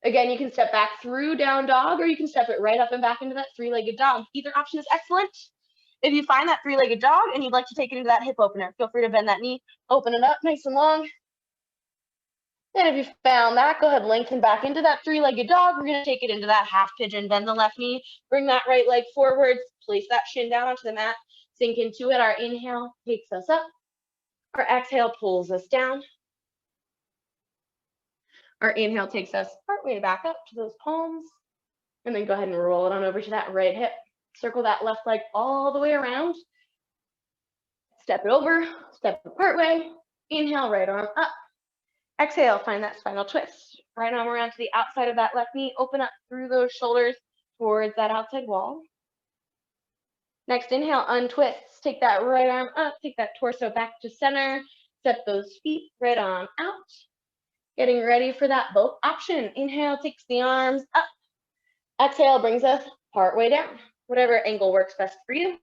Again, you can step back through down dog, or you can step it right up and back into that 3-legged dog. Either option is excellent. If you find that 3-legged dog and you'd like to take it into that hip opener, feel free to bend that knee, open it up nice and long. And if you found that, go ahead, lengthen back into that 3-legged dog. We're gonna take it into that half pigeon, bend the left knee, bring that right leg forward, place that shin down onto the mat, sink into it. Our inhale takes us up. Our exhale pulls us down. Our inhale takes us partway back up to those palms. And then go ahead and roll it on over to that right hip. Circle that left leg all the way around. Step it over, step it partway. Inhale, right arm up. Exhale, find that spinal twist. Right arm around to the outside of that left knee. Open up through those shoulders towards that outside wall. Next inhale, untwist. Take that right arm up, take that torso back to center. Step those feet right on out. Getting ready for that boat option. Inhale takes the arms up. Exhale brings us partway down. Whatever angle works best for you.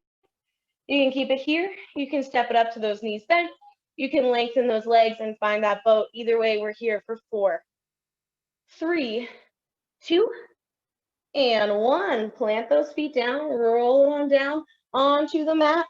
You can keep it here. You can step it up to those knees bent. You can lengthen those legs and find that boat. Either way, we're here for 4, 3, 2, and 1. Plant those feet down, roll it on down onto the mat.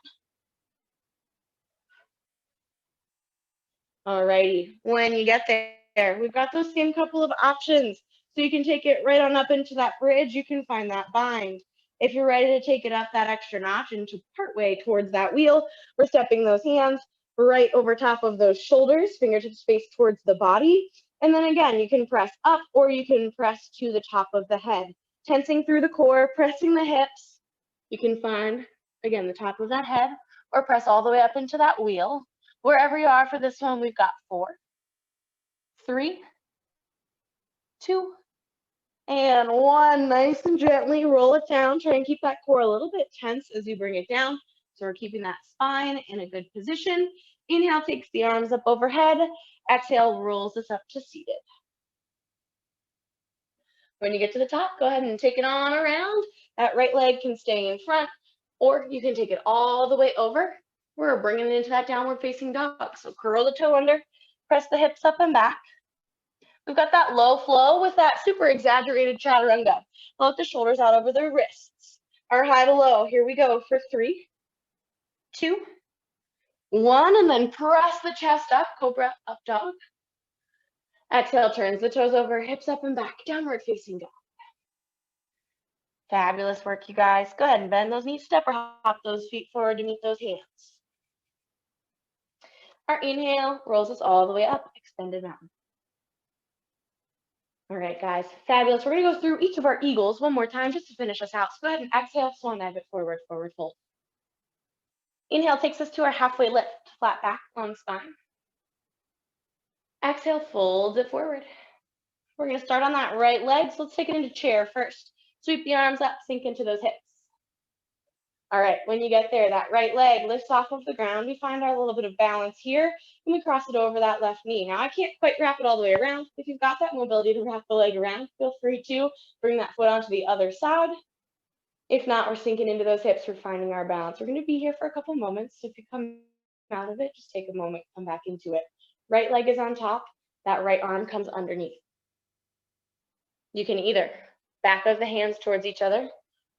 Alrighty, when you get there, we've got those same couple of options. So you can take it right on up into that bridge. You can find that bind. If you're ready to take it up that extra notch into partway towards that wheel, we're stepping those hands right over top of those shoulders, fingertips face towards the body. And then again, you can press up or you can press to the top of the head. Tensing through the core, pressing the hips. You can find, again, the top of that head or press all the way up into that wheel. Wherever you are for this one, we've got 4, 3, 2, and 1. Nice and gently roll it down. Try and keep that core a little bit tense as you bring it down. So we're keeping that spine in a good position. Inhale, takes the arms up overhead. Exhale, rolls us up to seated. When you get to the top, go ahead and take it on around. That right leg can stay in front, or you can take it all the way over. We're bringing it into that downward facing dog. So curl the toe under, press the hips up and back. We've got that low flow with that super exaggerated chaturanga. Float the shoulders out over the wrists. Our high to low. Here we go for 3, 2, 1, and then press the chest up, cobra, up dog. Exhale, turns the toes over, hips up and back, downward facing dog. Fabulous work, you guys. Go ahead and bend those knees, step or hop those feet forward to meet those hands. Our inhale rolls us all the way up, extended mountain. All right, guys, fabulous. We're gonna go through each of our eagles one more time just to finish us out. So go ahead and exhale, swan dive it forward, forward fold. Inhale takes us to our halfway lift, flat back, long spine. Exhale, fold it forward. We're gonna start on that right leg, so let's take it into chair first. Sweep the arms up, sink into those hips. All right, when you get there, that right leg lifts off of the ground. We find our little bit of balance here, and we cross it over that left knee. Now, I can't quite wrap it all the way around. If you've got that mobility to wrap the leg around, feel free to bring that foot onto the other side. If not, we're sinking into those hips. We're finding our balance. We're going to be here for a couple moments. So if you come out of it, just take a moment, come back into it. Right leg is on top. That right arm comes underneath. You can either back of the hands towards each other,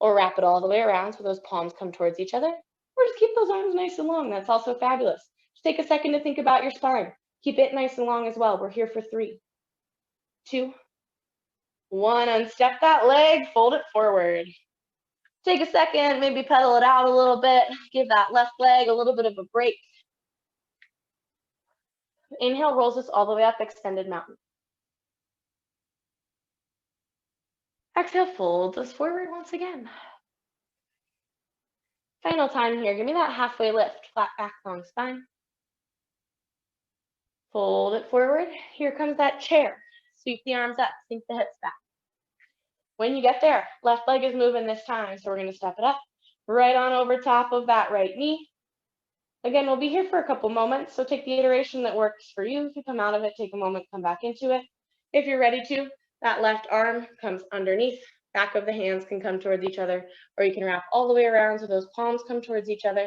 or wrap it all the way around so those palms come towards each other, or just keep those arms nice and long. That's also fabulous. Just take a second to think about your spine. Keep it nice and long as well. We're here for 3, 2, 1. Unstep that leg, fold it forward. Take a second, maybe pedal it out a little bit. Give that left leg a little bit of a break. Inhale rolls us all the way up, extended mountain. Exhale, folds us forward once again. Final time here, give me that halfway lift, flat back, long spine. Fold it forward. Here comes that chair. Sweep the arms up, sink the hips back. When you get there, left leg is moving this time, so we're gonna step it up, right on over top of that right knee. Again, we'll be here for a couple moments, so take the iteration that works for you. If you come out of it, take a moment, come back into it. If you're ready to, that left arm comes underneath, back of the hands can come towards each other, or you can wrap all the way around so those palms come towards each other.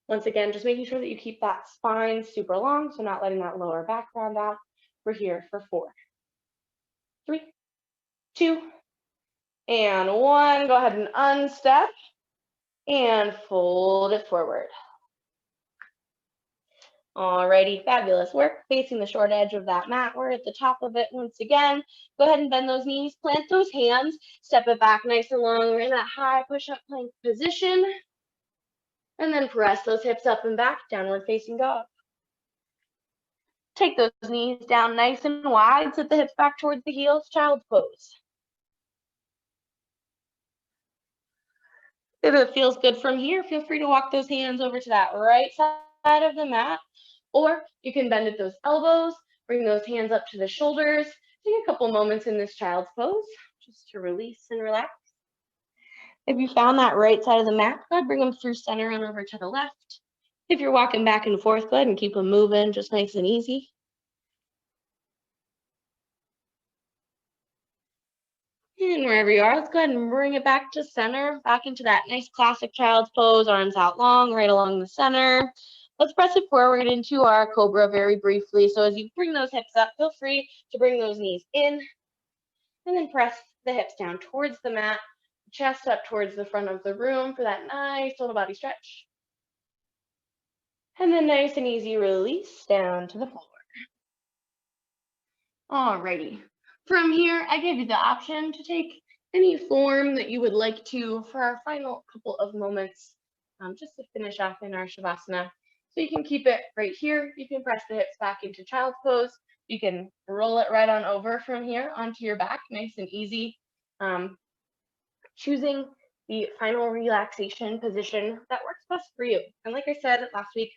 Once again, just making sure that you keep that spine super long, so not letting that lower back round out. We're here for 4, 3, 2, and 1. Go ahead and unstep and fold it forward. Alrighty, fabulous work. Facing the short edge of that mat. We're at the top of it once again. Go ahead and bend those knees, plant those hands, step it back nice and long. We're in that high push-up plank position. And then press those hips up and back, downward facing dog. Take those knees down nice and wide, sit the hips back towards the heels, child's pose. If it feels good from here, feel free to walk those hands over to that right side of the mat, or you can bend at those elbows, bring those hands up to the shoulders. Take a couple moments in this child's pose, just to release and relax. If you found that right side of the mat, go ahead, bring them through center and over to the left. If you're walking back and forth, go ahead and keep them moving, just nice and easy. And wherever you are, let's go ahead and bring it back to center, back into that nice classic child's pose, arms out long, right along the center. Let's press it forward into our cobra very briefly. So as you bring those hips up, feel free to bring those knees in, and then press the hips down towards the mat, chest up towards the front of the room for that nice total body stretch. And then nice and easy release down to the floor. Alrighty. From here, I give you the option to take any form that you would like to for our final couple of moments, just to finish off in our Shavasana. So you can keep it right here. You can press the hips back into child's pose. You can roll it right on over from here onto your back, nice and easy. Choosing the final relaxation position that works best for you. And like I said last week,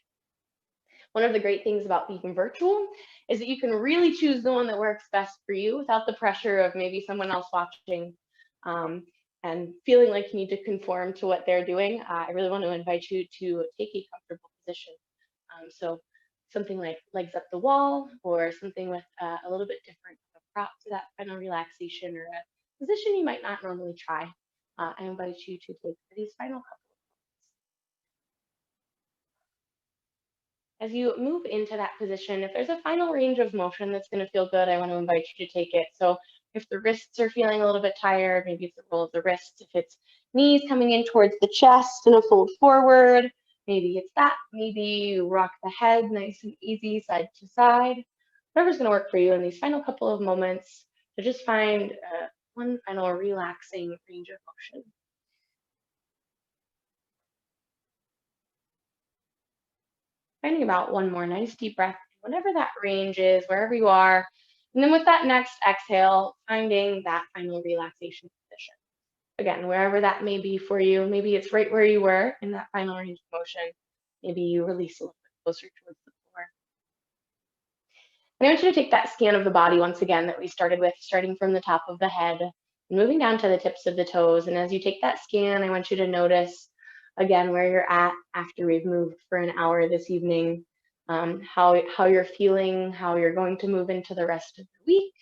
one of the great things about being virtual is that you can really choose the one that works best for you without the pressure of maybe someone else watching and feeling like you need to conform to what they're doing. I really want to invite you to take a comfortable position. So something like legs up the wall or something with a little bit different of a prop to that final relaxation or a position you might not normally try. I invite you to take for these final couple. As you move into that position, if there's a final range of motion that's going to feel good, I want to invite you to take it. So if the wrists are feeling a little bit tired, maybe it's the roll of the wrists. If it's knees coming in towards the chest and a fold forward, maybe it's that. Maybe you rock the head nice and easy side to side. Whatever's going to work for you in these final couple of moments to just find one final relaxing range of motion. Finding about one more nice deep breath, whatever that range is, wherever you are. And then with that next exhale, finding that final relaxation position. Again, wherever that may be for you, maybe it's right where you were in that final range of motion. Maybe you release a little bit closer towards the floor. And I want you to take that scan of the body once again that we started with, starting from the top of the head, moving down to the tips of the toes. And as you take that scan, I want you to notice again where you're at after we've moved for an hour this evening, how you're feeling, how you're going to move into the rest of the week.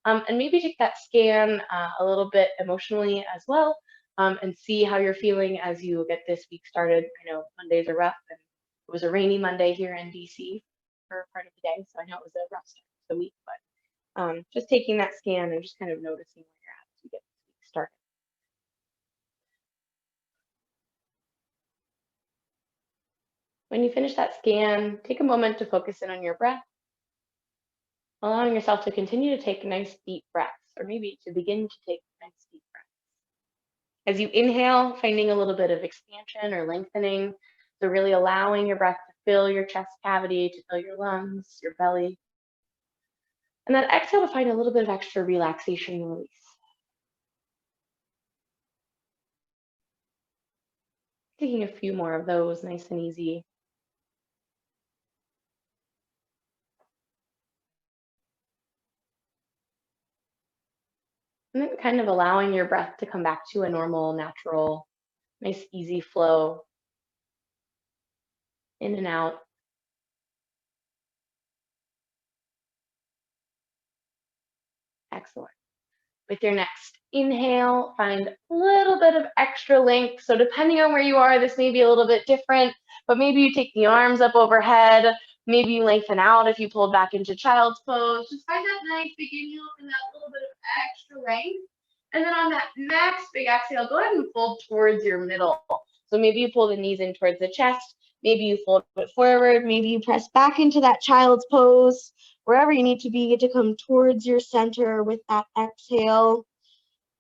And maybe take that scan a little bit emotionally as well, and see how you're feeling as you get this week started. I know Mondays are rough, and it was a rainy Monday here in DC for part of the day, so I know it was a rough start to the week, but just taking that scan and just kind of noticing where you're at as we get this week started. When you finish that scan, take a moment to focus in on your breath, allowing yourself to continue to take nice deep breaths, or maybe to begin to take nice deep breaths. As you inhale, finding a little bit of expansion or lengthening, so really allowing your breath to fill your chest cavity, to fill your lungs, your belly. And then exhale to find a little bit of extra relaxation and release. Taking a few more of those, nice and easy. And then kind of allowing your breath to come back to a normal, natural, nice, easy flow in and out. Excellent. With your next inhale, find a little bit of extra length. So depending on where you are, this may be a little bit different, but maybe you take the arms up overhead. Maybe you lengthen out if you pulled back into child's pose. Just find that nice big inhale and that little bit of extra length. And then on that next big exhale, go ahead and fold towards your middle. So maybe you pull the knees in towards the chest. Maybe you fold it forward. Maybe you press back into that child's pose. Wherever you need to be, get to come towards your center with that exhale.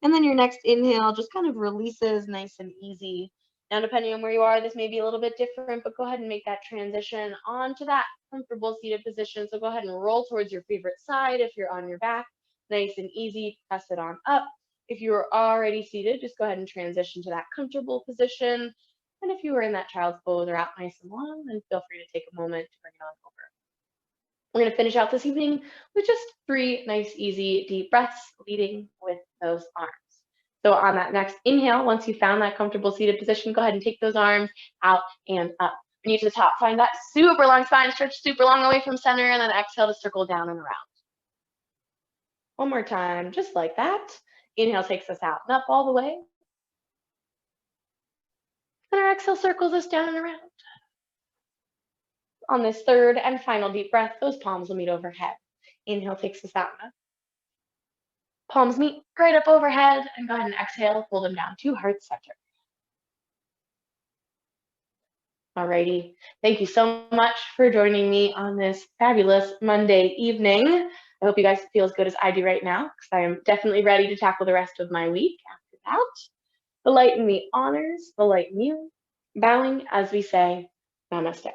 And then your next inhale just kind of releases nice and easy. Now, depending on where you are, this may be a little bit different, but go ahead and make that transition onto that comfortable seated position. So go ahead and roll towards your favorite side if you're on your back. Nice and easy, press it on up. If you are already seated, just go ahead and transition to that comfortable position. And if you were in that child's pose or out nice and long, then feel free to take a moment to bring it on over. We're going to finish out this evening with just 3 nice, easy, deep breaths, leading with those arms. So on that next inhale, once you found that comfortable seated position, go ahead and take those arms out and up. When you to the top, find that super long spine, stretch super long away from center, and then exhale to circle down and around. One more time, just like that. Inhale takes us out and up all the way. And our exhale circles us down and around. On this third and final deep breath, those palms will meet overhead. Inhale takes us out and up. Palms meet right up overhead, and go ahead and exhale, pull them down to heart center. Alrighty, thank you so much for joining me on this fabulous Monday evening. I hope you guys feel as good as I do right now, because I am definitely ready to tackle the rest of my week after that. The light in me honors the light in you, bowing as we say, namaste.